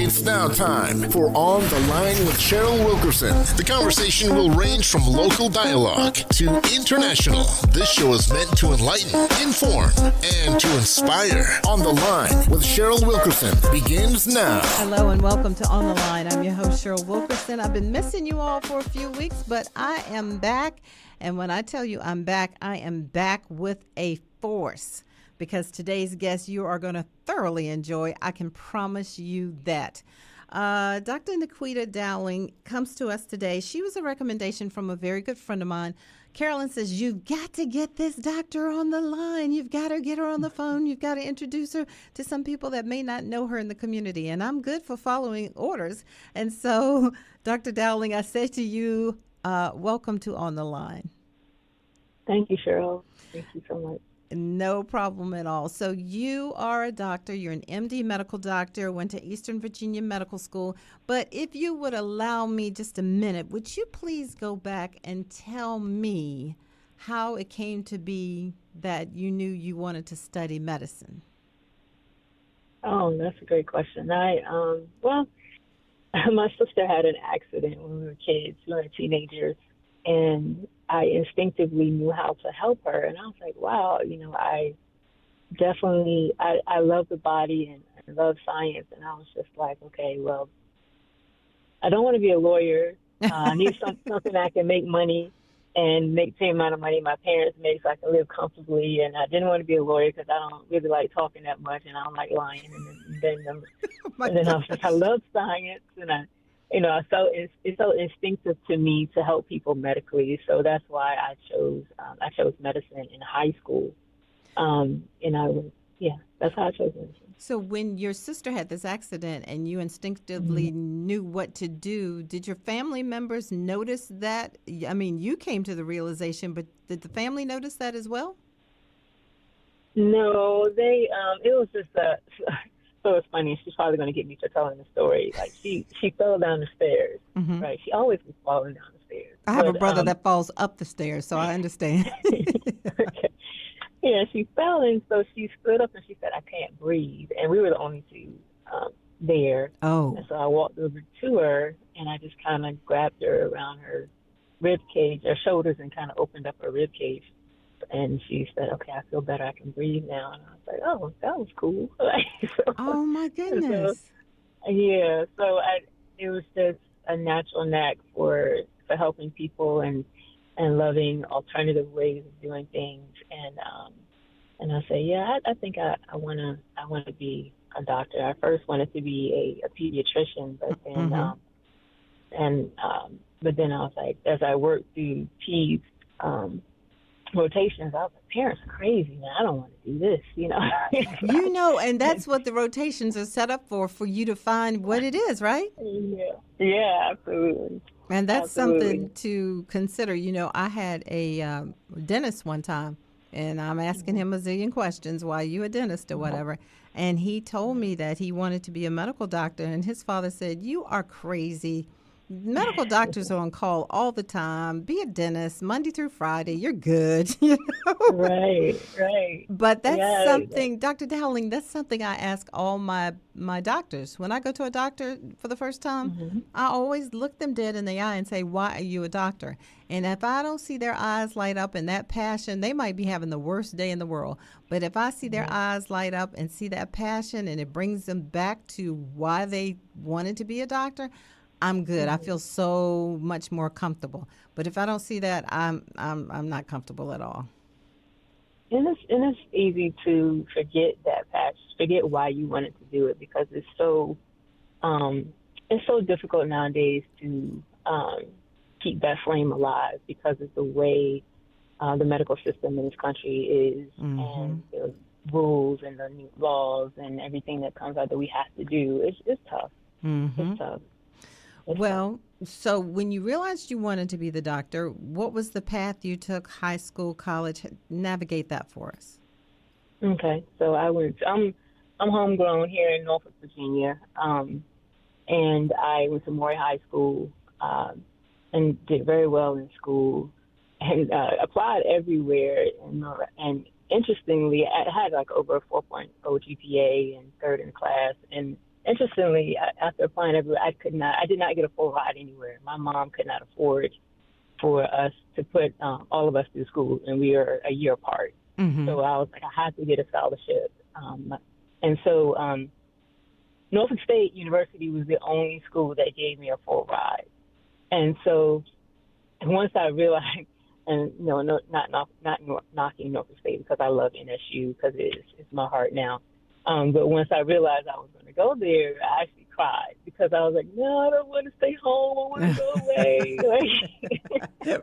It's now time for On the Line with Cheryl Wilkerson. The conversation will range from local dialogue to international. This show is meant to enlighten, inform, and to inspire. On the Line with Cheryl Wilkerson begins now. Hello and welcome to On the Line. I'm your host, Cheryl Wilkerson. I've been missing you all for a few weeks, but I am back. And when I tell you I'm back, I am back with a force. Because today's guest you are going to thoroughly enjoy. I can promise you that. Dr. Nequita Dowling comes to us today. She was a recommendation from a very good friend of mine. Carolyn says, you've got to get this doctor on the line. You've got to get her on the phone. You've got to introduce her to some people that may not know her in the community. And I'm good for following orders. And so, Dr. Dowling, I say to you, welcome to On the Line. Thank you, Cheryl. Thank you so much. No problem at all. So you are a doctor. You're an MD medical doctor, went to Eastern Virginia Medical School. But if you would allow me just a minute, would you please go back and tell me how it came to be that you knew you wanted to study medicine? Oh, that's a great question. Well, my sister had an accident when we were kids. We were teenagers. And I instinctively knew how to help her. And I was like, wow, I definitely, I love the body and I love science. And I was just like, okay, well, I don't want to be a lawyer. I need something that I can make money and make the same amount of money my parents make so I can live comfortably. And I didn't want to be a lawyer because I don't really like talking that much and I don't like lying. And then I was like, I love science. And I felt it's so instinctive to me to help people medically, so that's why I chose medicine in high school, that's how I chose medicine. So when your sister had this accident and you instinctively knew what to do, did your family members notice that? I mean, you came to the realization, but did the family notice that as well? No, it was just So it's funny. She's probably going to get me for telling the story. Like she fell down the stairs, right? She always was falling down the stairs. I have a brother that falls up the stairs, so I understand. Okay. Yeah, she fell, and so she stood up and she said, "I can't breathe." And we were the only two there. Oh. And so I walked over to her, and I just kind of grabbed her around her rib cage, her shoulders, and kind of opened up her rib cage. And she said, "Okay, I feel better. I can breathe now." And I was like, "Oh, that was cool." Oh my goodness! It was just a natural knack for helping people and loving alternative ways of doing things. And I say, I think I want to be a doctor. I first wanted to be a pediatrician, but then but then I was like, as I worked through peds rotations, I was like, parents are crazy, man. I don't want to do this, And that's what the rotations are set up for you to find what it is, right? Yeah, absolutely. And that's something to consider. I had a dentist one time, and I'm asking him a zillion questions, why you a dentist or whatever, and he told me that he wanted to be a medical doctor, and his father said, "You are crazy. Medical doctors are on call all the time. Be a dentist Monday through Friday. You're good." Right. But that's something, Dr. Dowling, that's something I ask all my doctors. When I go to a doctor for the first time, I always look them dead in the eye and say, "Why are you a doctor?" And if I don't see their eyes light up and that passion, they might be having the worst day in the world. But if I see their eyes light up and see that passion and it brings them back to why they wanted to be a doctor, I'm good. I feel so much more comfortable. But if I don't see that, I'm not comfortable at all. And it's easy to forget that passion, forget why you wanted to do it, because it's so difficult nowadays to keep that flame alive because of the way the medical system in this country is, and the rules and the new laws and everything that comes out that we have to do. It's tough. It's tough. Well, so when you realized you wanted to be the doctor, what was the path you took, high school, college? Navigate that for us. Okay, so I'm homegrown here in Norfolk, Virginia, and I went to Maury High School and did very well in school and applied everywhere. And interestingly, I had like over a 4.0 GPA and third in class, and interestingly, after applying everywhere, I did not get a full ride anywhere. My mom could not afford for us to put all of us through school, and we are a year apart. Mm-hmm. So I was like, I had to get a scholarship. And so Norfolk State University was the only school that gave me a full ride. And so once I realized, and no, not knocking Norfolk State because I love NSU because it's my heart now. But once I realized I was going to go there, I actually cried because I was like, no, I don't want to stay home. I want to go away.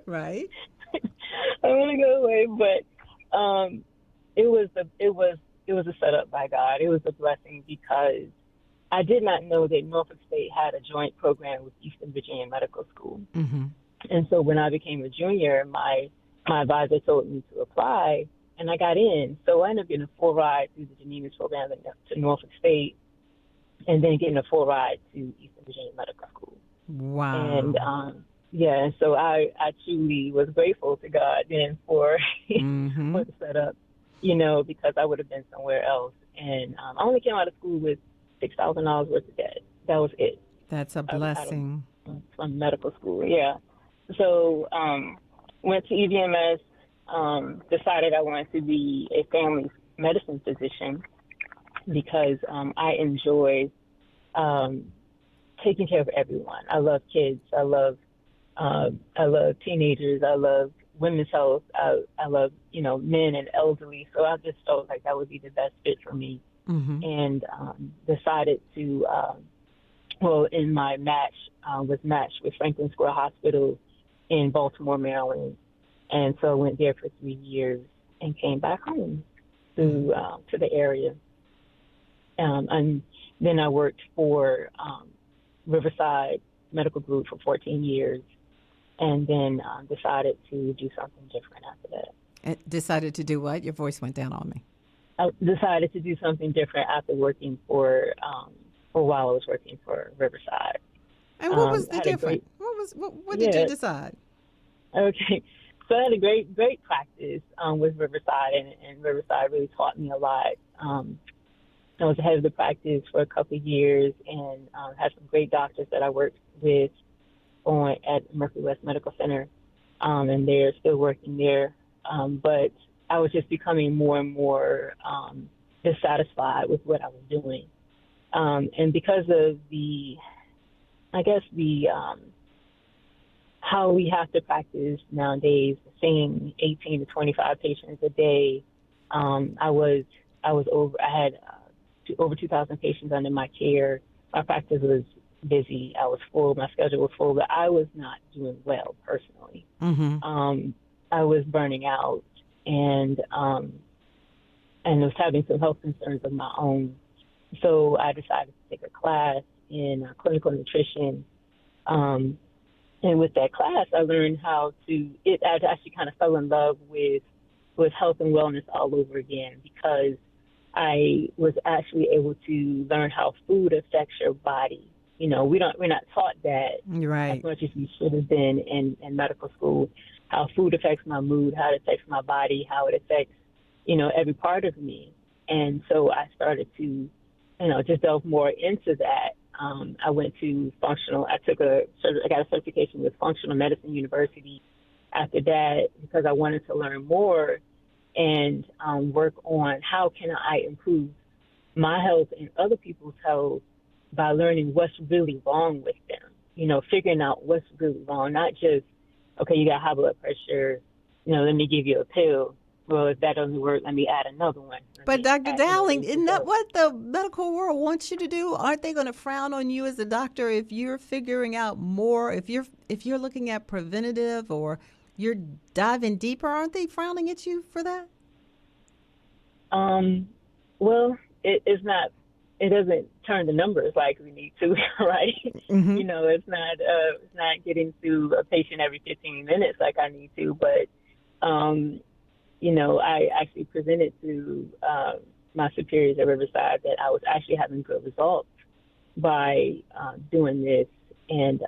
Right. I want to go away. But it was a setup by God. It was a blessing because I did not know that Norfolk State had a joint program with Eastern Virginia Medical School. Mm-hmm. And so when I became a junior, my advisor told me to apply, and I got in. So I ended up getting a full ride through the Geneva program to Norfolk State, and then getting a full ride to Eastern Virginia Medical School. Wow. And and so I truly was grateful to God then for Mm-hmm. for the setup, because I would have been somewhere else. And I only came out of school with $6,000 worth of debt. That was it. That's a blessing. From medical school, yeah. So went to EVMS, decided I wanted to be a family medicine physician because I enjoy taking care of everyone. I love kids. I love teenagers. I love women's health. I love men and elderly. So I just felt like that would be the best fit for me, Mm-hmm. and decided to. In my match was matched with Franklin Square Hospital in Baltimore, Maryland, and so I went there for 3 years and came back home to the area. And then I worked for Riverside Medical Group for 14 years, and then decided to do something different after that. And decided to do what? Your voice went down on me. I decided to do something different after working for a while. I was working for Riverside. And what was the difference? What did you decide? Okay. So I had a great practice with Riverside, and Riverside really taught me a lot. I was head of the practice for a couple of years and had some great doctors that I worked with at Mercury West Medical Center, and they're still working there. But I was just becoming more and more dissatisfied with what I was doing. And because of how we have to practice nowadays, seeing 18 to 25 patients a day, I had over 2,000 patients under my care. My practice was busy. I was full. My schedule was full, but I was not doing well personally. Mm-hmm. I was burning out and was having some health concerns of my own. So I decided to take a class in clinical nutrition. And with that class, I learned I actually kind of fell in love with health and wellness all over again, because I was actually able to learn how food affects your body. We're not taught that Right. as much as we should have been in medical school, how food affects my mood, how it affects my body, how it affects, every part of me. And so I started to, just delve more into that. I went to I got a certification with Functional Medicine University after that, because I wanted to learn more and work on how can I improve my health and other people's health by learning what's really wrong with them, figuring out what's really wrong, not just, okay, you got high blood pressure, let me give you a pill. Well, if that doesn't work, let me add another one. But Dr. Dowling, isn't that what the medical world wants you to do? Aren't they going to frown on you as a doctor if you're figuring out more, if you're looking at preventative or you're diving deeper? Aren't they frowning at you for that? Well, it's not. It doesn't turn the numbers like we need to, right? Mm-hmm. It's not getting to a patient every 15 minutes like I need to, but I actually presented to my superiors at Riverside that I was actually having good results by doing this. And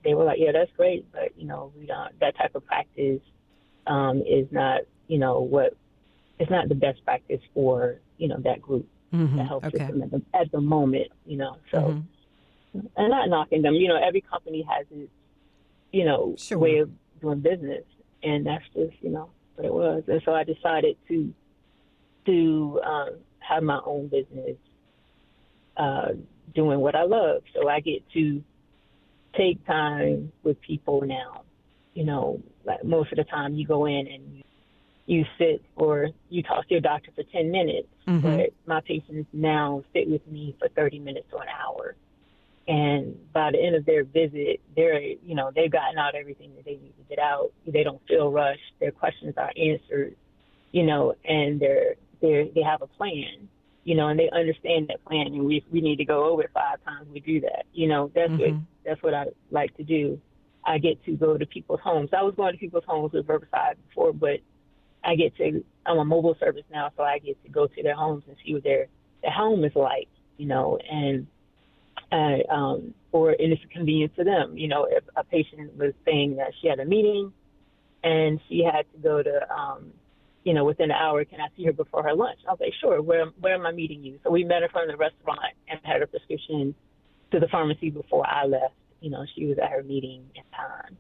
they were like, yeah, that's great, but, we don't, that type of practice is not, it's not the best practice for, that group. the health Okay. system at the moment, So, and not knocking them, every company has its, Sure. way of doing business, and that's just, what it was. And so I decided to have my own business, doing what I love. So I get to take time with people now. Like most of the time you go in and you sit or you talk to your doctor for 10 minutes, but my patients now sit with me for 30 minutes or an hour. And by the end of their visit, they've gotten out everything that they need to get out. They don't feel rushed. Their questions are answered, and they have a plan, and they understand that plan. And we need to go over it 5 times. We do that. That's what I like to do. I get to go to people's homes. I was going to people's homes with Riverside before, but I'm a mobile service now, so I get to go to their homes and see what their home is like, and or it's convenient to them. If a patient was saying that she had a meeting and she had to go to, within an hour, can I see her before her lunch? I'll say, sure, where am I meeting you? So we met her from the restaurant and had her prescription to the pharmacy before I left. She was at her meeting in time,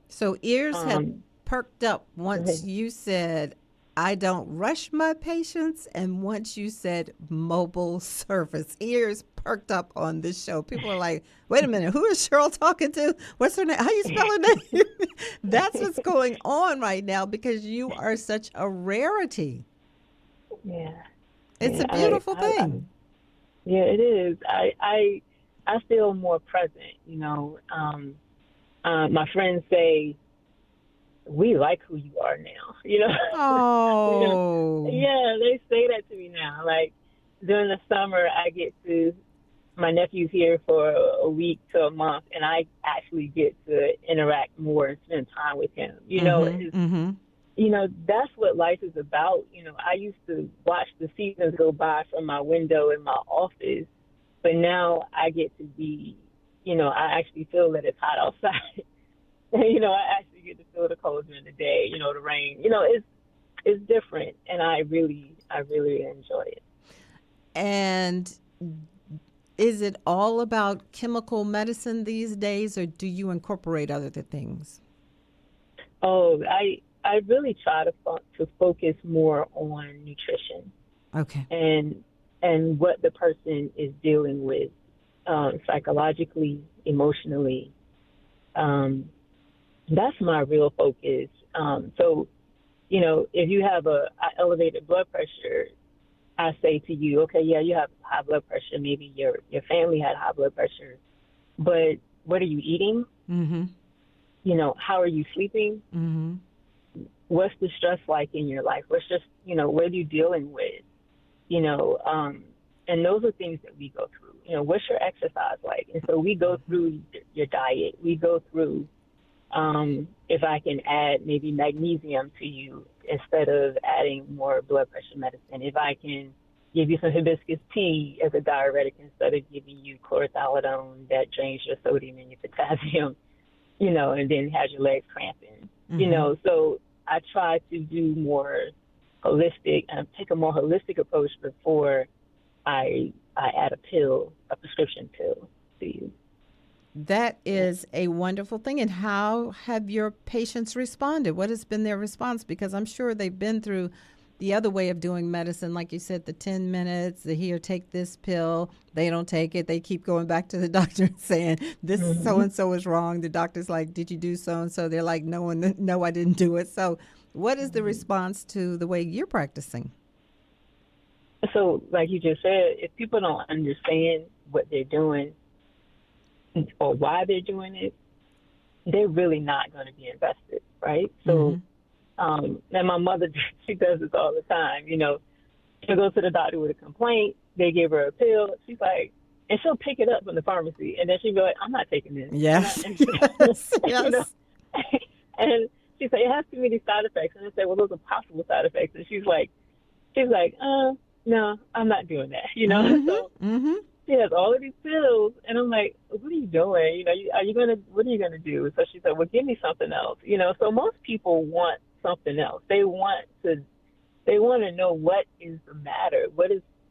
So ears had perked up once you said, I don't rush my patients, and once you said mobile service. Ears perked up on this show. People are like, wait a minute, who is Cheryl talking to? What's her name? How you spell her name? That's what's going on right now because you are such a rarity. Yeah. It's a beautiful thing. Yeah, it is. I feel more present, my friends say, we like who you are now, Oh. Yeah, they say that to me now. Like during the summer, my nephew's here for a week to a month, and I actually get to interact more and spend time with him. That's what life is about. I used to watch the seasons go by from my window in my office, but now I get to be, I actually feel that it's hot outside. I actually get to feel the cold during the day, the rain. It's different, and I really enjoy it. And is it all about chemical medicine these days, or do you incorporate other things? Oh, I really try to focus more on nutrition. Okay. And what the person is dealing with, psychologically, emotionally. That's my real focus. So, if you have a elevated blood pressure, I say to you, okay, yeah, you have high blood pressure. Maybe your family had high blood pressure, but what are you eating? How are you sleeping? What's the stress like in your life? What's just, what are you dealing with? And those are things that we go through. What's your exercise like? And so we go through your diet. We go through, if I can add maybe magnesium to you instead of adding more blood pressure medicine. If I can give you some hibiscus tea as a diuretic instead of giving you chlorothalidone that drains your sodium and your potassium, and then has your legs cramping. So I try to do more holistic and take a more holistic approach before I add a prescription pill to you. That is a wonderful thing. And how have your patients responded? What has been their response? Because I'm sure they've been through the other way of doing medicine. Like you said, the 10 minutes, the here, take this pill. They don't take it. They keep going back to the doctor and saying, this so-and-so is wrong. The doctor's like, did you do so-and-so? They're like, no, I didn't do it. So what is the response to the way you're practicing? So like you just said, if people don't understand what they're doing, or why they're doing it, they're really not going to be invested, right? So, and my mother, she does this all the time. She'll go to the doctor with a complaint. They give her a pill. She's like, and she'll pick it up from the pharmacy, and then she'll be like, I'm not taking this. Yes. Yes. And she said, it has too many side effects. And I say, well, those are possible side effects. And she's like, no, I'm not doing that. So she has all of these pills, and I'm like, what are you doing? What are you gonna do? So she said, well, give me something else. So most people want something else. They want to know what is the matter.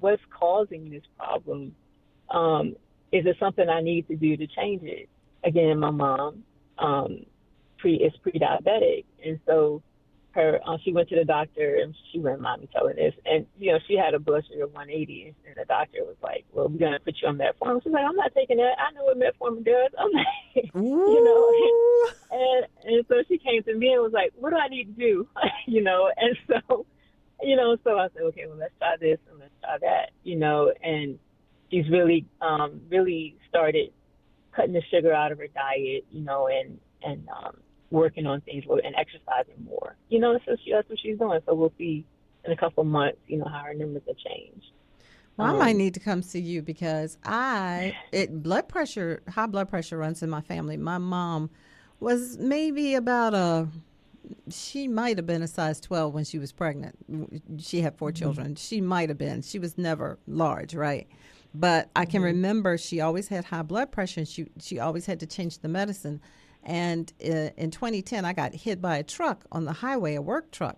what's causing this problem? Is it something I need to do to change it? Again, my mom is pre-diabetic, and so she went to the doctor, and she wouldn't mind me telling this, and she had a blood sugar of 180, and the doctor was like, "Well, we're gonna put you on metformin." She's like, "I'm not taking that. I know what metformin does." I'm like, and so she came to me and was like, "What do I need to do?" And so, so I said, "Okay, well, let's try this and let's try that," and she's really started cutting the sugar out of her diet, and working on things and exercising more, so that's what she's doing. So we'll see in a couple of months, how her numbers have changed. Well, I might need to come see you because high blood pressure runs in my family. My mom was maybe she might have been a size 12 when she was pregnant. She had 4 children. She might have been. She was never large, right? But I can remember she always had high blood pressure, and she always had to change the medicine. And in 2010, I got hit by a truck on the highway, a work truck.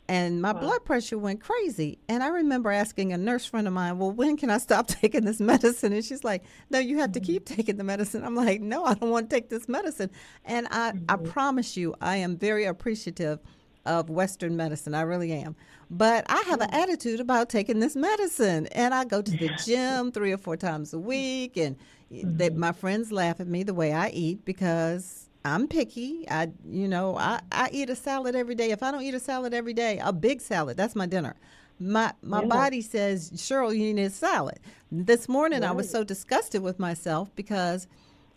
And my blood pressure went crazy. And I remember asking a nurse friend of mine, well, when can I stop taking this medicine? And she's like, no, you have to keep taking the medicine. I'm like, no, I don't want to take this medicine. And I promise you, I am very appreciative of Western medicine. I really am. But I have an attitude about taking this medicine. And I go to the gym 3 or 4 times a week. And my friends laugh at me the way I eat because I'm picky. I eat a salad every day. If I don't eat a salad every day, a big salad, that's my dinner. My body says, Cheryl, you need a salad. This morning I was so disgusted with myself because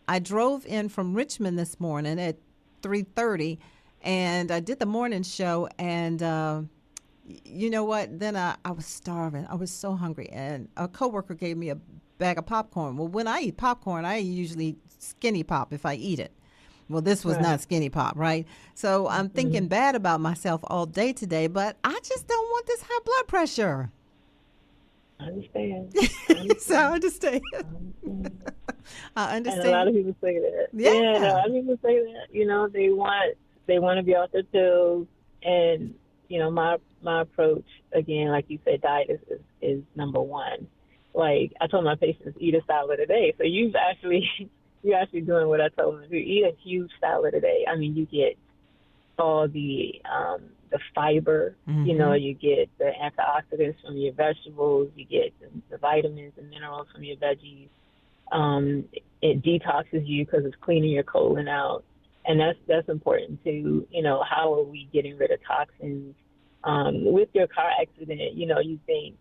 I drove in from Richmond this morning at 3:30, and I did the morning show, and you know what? Then I was starving. I was so hungry, and a coworker gave me a bag of popcorn. Well, when I eat popcorn, I usually eat Skinny Pop if I eat it. Well, this was not Skinny Pop, right? So I'm thinking bad about myself all day today, but I just don't want this high blood pressure. I understand. So I understand. I understand. And a lot of people say that. Yeah. A lot of people say that. They want to be off their pills, and my approach, again, like you said, diet is number one. Like I told my patients, eat a salad a day. So you're actually doing what I told them to do. Eat a huge salad a day. I mean, you get all the fiber, you get the antioxidants from your vegetables, you get the vitamins and minerals from your veggies. It detoxes you because it's cleaning your colon out. And that's important too. How are we getting rid of toxins? With your car accident, you think,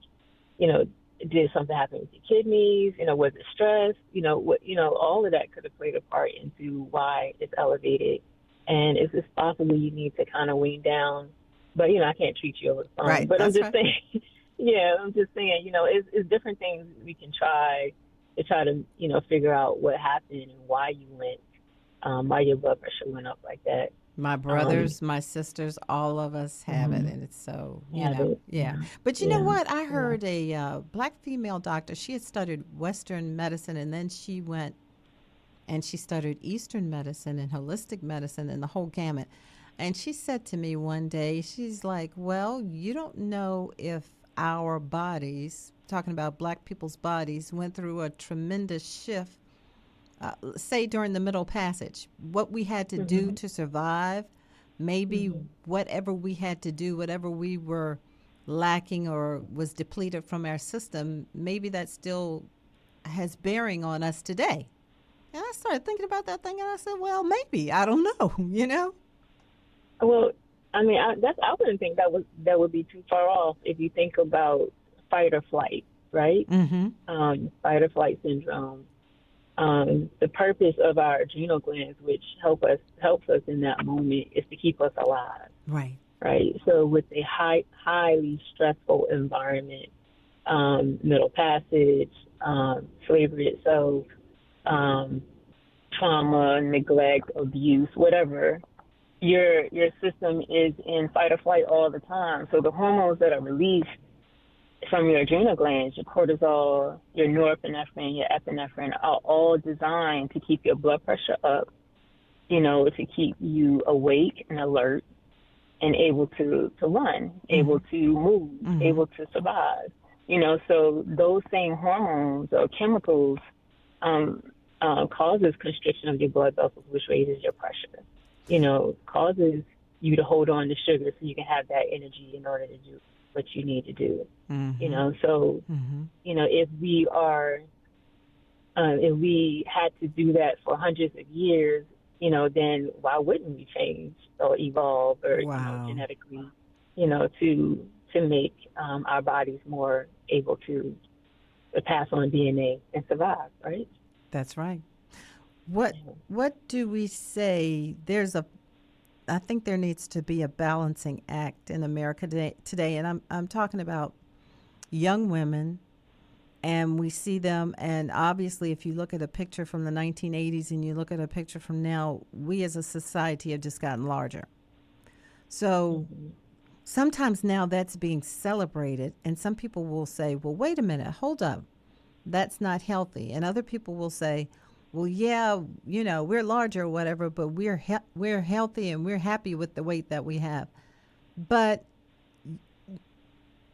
did something happen with your kidneys? Was it stress? All of that could have played a part into why it's elevated. And it's just possible you need to kind of wean down. But, I can't treat you over the phone. Right, but I'm just right. saying, it's different things we can try to, figure out what happened and why you went, why your blood pressure went up like that. My brothers, my sisters, all of us have it, and it's so, yeah. But you know what? I heard a black female doctor, she had studied Western medicine, and then she went and she studied Eastern medicine and holistic medicine and the whole gamut. And she said to me one day, she's like, well, you don't know if our bodies, talking about black people's bodies, went through a tremendous shift. Say during the Middle Passage, what we had to do to survive, maybe whatever we had to do, whatever we were lacking or was depleted from our system, maybe that still has bearing on us today. And I started thinking about that thing, and I said, well, maybe. I don't know, Well, I mean, I wouldn't think that would be too far off if you think about fight or flight, right? Fight or flight syndrome. The purpose of our adrenal glands, which helps us in that moment, is to keep us alive. Right. Right. So with a highly stressful environment, Middle Passage, slavery itself, trauma, neglect, abuse, whatever, your system is in fight or flight all the time. So the hormones that are released from your adrenal glands, your cortisol, your norepinephrine, your epinephrine, are all designed to keep your blood pressure up, to keep you awake and alert and able to run, able to move, able to survive. So those same hormones or chemicals causes constriction of your blood vessels, which raises your pressure. Causes you to hold on to sugar so you can have that energy in order to do what you need to do. So if we had to do that for hundreds of years, then why wouldn't we change or evolve or genetically, to make our bodies more able to pass on DNA and survive, right? That's right. What do we say? I think there needs to be a balancing act in America today, and I'm talking about young women, and we see them, and obviously if you look at a picture from the 1980s and you look at a picture from now, we as a society have just gotten larger. So sometimes now that's being celebrated, and some people will say, well, wait a minute, hold up, that's not healthy. And other people will say, well, yeah, we're larger or whatever, but we're healthy and we're happy with the weight that we have. But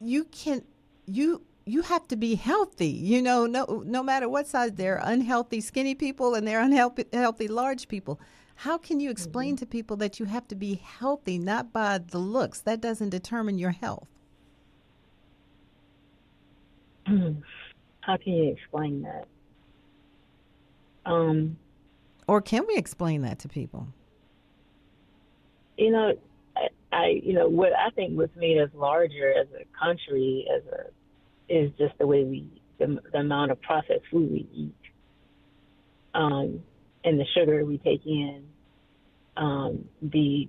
you have to be healthy, no matter what size. There are unhealthy skinny people and there are unhealthy large people. How can you explain to people that you have to be healthy, not by the looks? That doesn't determine your health. How can you explain that? Or can we explain that to people? What I think what's made us larger as a country is just the way the amount of processed food we eat, and the sugar we take in, the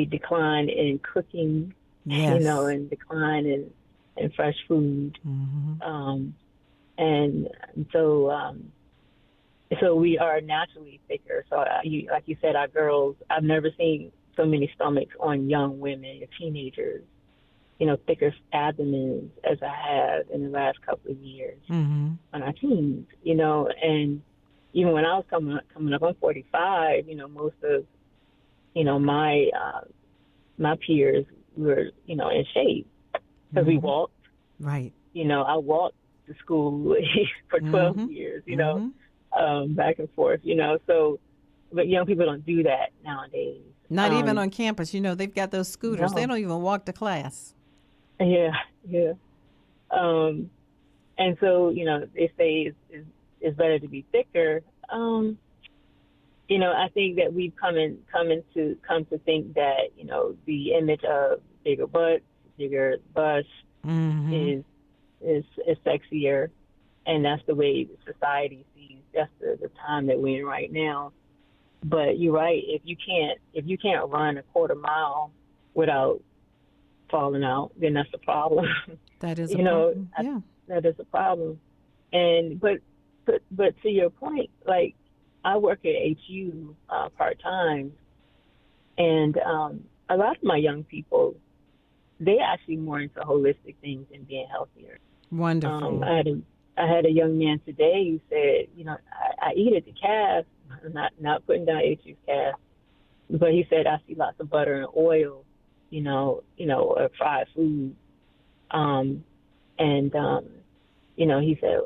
decline in cooking, and decline in fresh food, and so we are naturally thicker. So like you said, our girls, I've never seen so many stomachs on young women, teenagers, thicker abdomens as I have in the last couple of years on our teens, and even when I was coming up, I'm 45, most of, my peers were, in shape because we walked. Right. I walked to school for 12 years, back and forth, so, but young people don't do that nowadays. Not even on campus. They've got those scooters. No. They don't even walk to class. Yeah. And so, they say it's better to be thicker. I think that we've come to think that, the image of bigger butts, bigger busts is sexier, and that's the way society sees. That's the time that we're in right now. But you're right. If you can't run a quarter mile without falling out, then that's a problem. That is a problem. That is a problem. And but to your point, like I work at HU part time, and a lot of my young people, they're actually more into holistic things and being healthier. Wonderful. I had a young man today who said, I eat at the calf. I'm not putting down HU's calf, but he said I see lots of butter and oil, or fried food, he said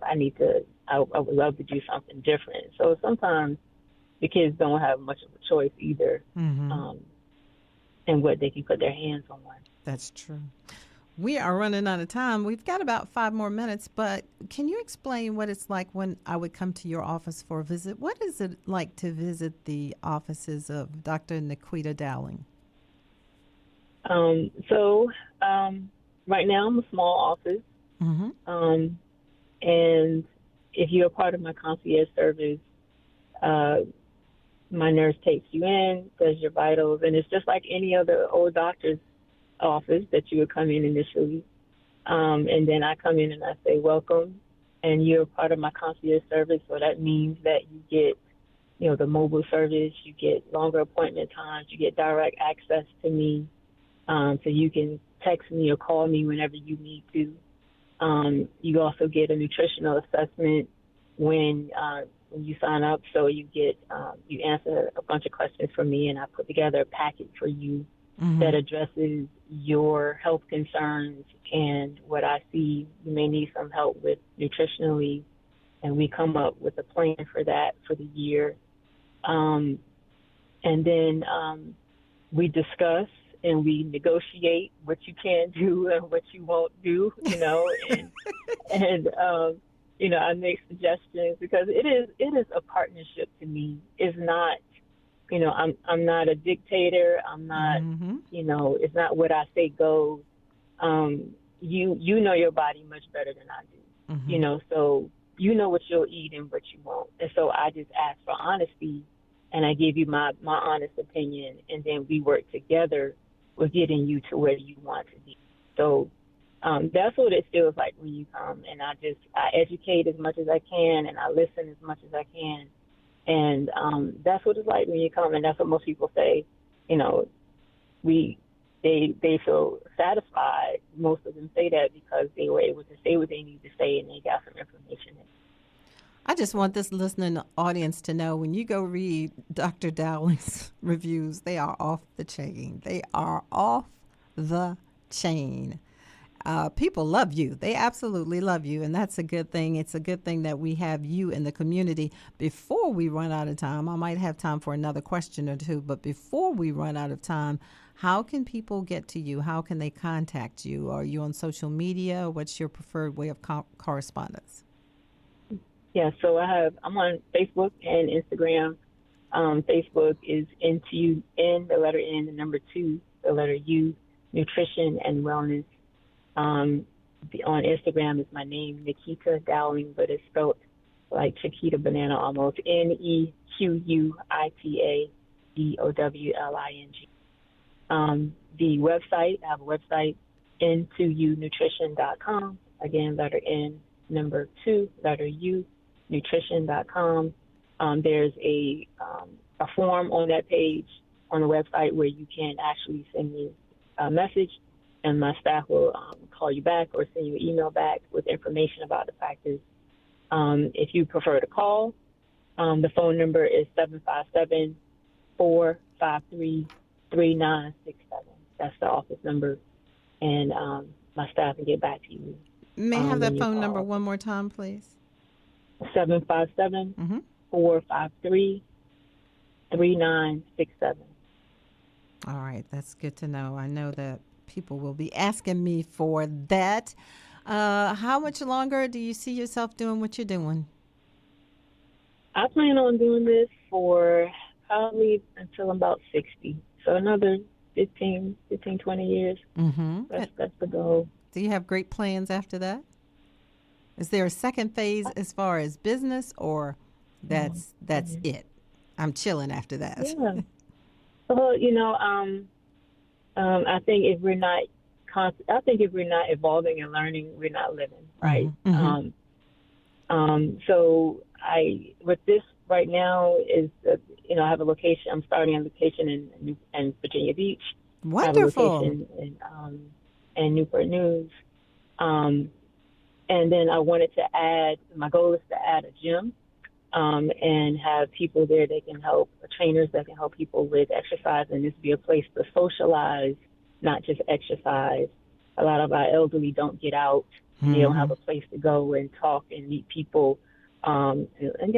I would love to do something different. So sometimes the kids don't have much of a choice either, in what they can put their hands on. That's true. We are running out of time. We've got about 5 more minutes, but can you explain what it's like when I would come to your office for a visit? What is it like to visit the offices of Dr. Nequita Dowling? Right now I'm a small office. And if you're a part of my concierge service, my nurse takes you in, does your vitals, and it's just like any other old doctor's office that you would come in initially. And then I come in and I say, welcome, and you're a part of my concierge service. So that means that you get, the mobile service, you get longer appointment times, you get direct access to me. So you can text me or call me whenever you need to. You also get a nutritional assessment when you sign up. So you get you answer a bunch of questions from me, and I put together a packet for you that addresses your health concerns and what I see you may need some help with nutritionally, and we come up with a plan for that for the year. And then we discuss and we negotiate what you can do and what you won't do, and I make suggestions because it is a partnership to me. It's not, I'm not a dictator. I'm not, it's not what I say goes. You know your body much better than I do, so you know what you'll eat and what you won't. And so I just ask for honesty and I give you my honest opinion, and then we work together with getting you to where you want to be. So that's what it feels like when you come, and I educate as much as I can, and I listen as much as I can, and that's what it's like when you come, and that's what most people say. They feel satisfied. Most of them say that because they were able to say what they need to say, and they got some information. I just want this listening audience to know when you go read Dr. Dowling's reviews, they are off the chain. They are off the chain. People love you. They absolutely love you, and that's a good thing. It's a good thing that we have you in the community. Before we run out of time, I might have time for another question or two, but before we run out of time, how can people get to you? How can they contact you? Are you on social media? What's your preferred way of correspondence? Yeah, so I'm on Facebook and Instagram. Facebook is N, the letter N, the number 2, the letter U, Nutrition and Wellness. On Instagram is my name, Nequita Dowling, but it's spelled like Chiquita Banana almost, Nequita Dowling. The website, I have a website, n2unutrition.com. Again, letter N, number 2, letter U, nutrition.com. There's a form on that page on the website where you can actually send me a message, and my staff will call you back or send you an email back with information about the practice. If you prefer to call, the phone number is 757-453-3967. That's the office number, and my staff can get back to you. May I have that phone number one more time, please? 757-453-3967. All right, that's good to know. I know that people will be asking me for that. How much longer do you see yourself doing what you're doing? I plan on doing this for probably until I'm about 60. So another 15, 20 years. Mm-hmm. That's the goal. Do you have great plans after that? Is there a second phase as far as business, or that's it? I'm chilling after that. Yeah. Well, I think if we're not evolving and learning, we're not living, right? Mm-hmm. So with this right now is, I have a location. I'm starting a location in Virginia Beach. Wonderful. I have a location in Newport News. And then I wanted to my goal is to add a gym, and have people there that can help, trainers that can help people with exercise, and this be a place to socialize, not just exercise. A lot of our elderly don't get out. Mm-hmm. They don't have a place to go and talk and meet people, and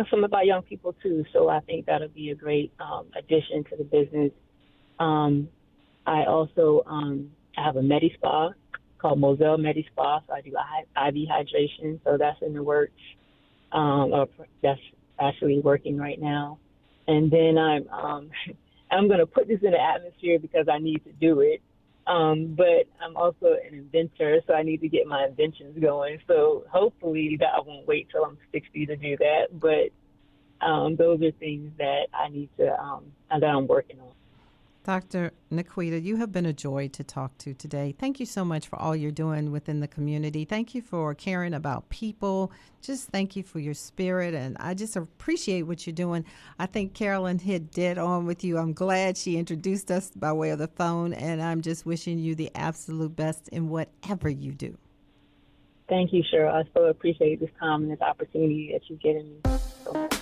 some of our young people too. So I think that'll be a great addition to the business. I also I have a Medi Spa called Moselle Medi Spa, so I do IV hydration, so that's in the works. That's actually working right now. And then I'm going to put this in the atmosphere because I need to do it. But I'm also an inventor, so I need to get my inventions going. So hopefully that I won't wait till I'm 60 to do that. But those are things that I need to that I'm working on. Dr. Nequita, you have been a joy to talk to today. Thank you so much for all you're doing within the community. Thank you for caring about people. Just thank you for your spirit, and I just appreciate what you're doing. I think Carolyn hit dead on with you. I'm glad she introduced us by way of the phone, and I'm just wishing you the absolute best in whatever you do. Thank you, Cheryl. I so appreciate this time and this opportunity that you've given me so much.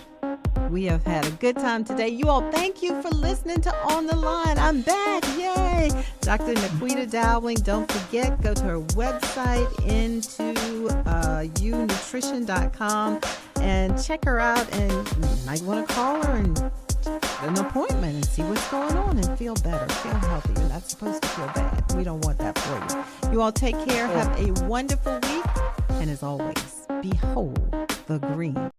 We have had a good time today. You all, thank you for listening to On the Line. I'm back. Yay. Dr. Nequita Dowling. Don't forget, go to her website, intounutrition.com, and check her out. And you might want to call her and get an appointment and see what's going on and feel better, feel healthy. You're not supposed to feel bad. We don't want that for you. You all take care. Have a wonderful week. And as always, behold the green.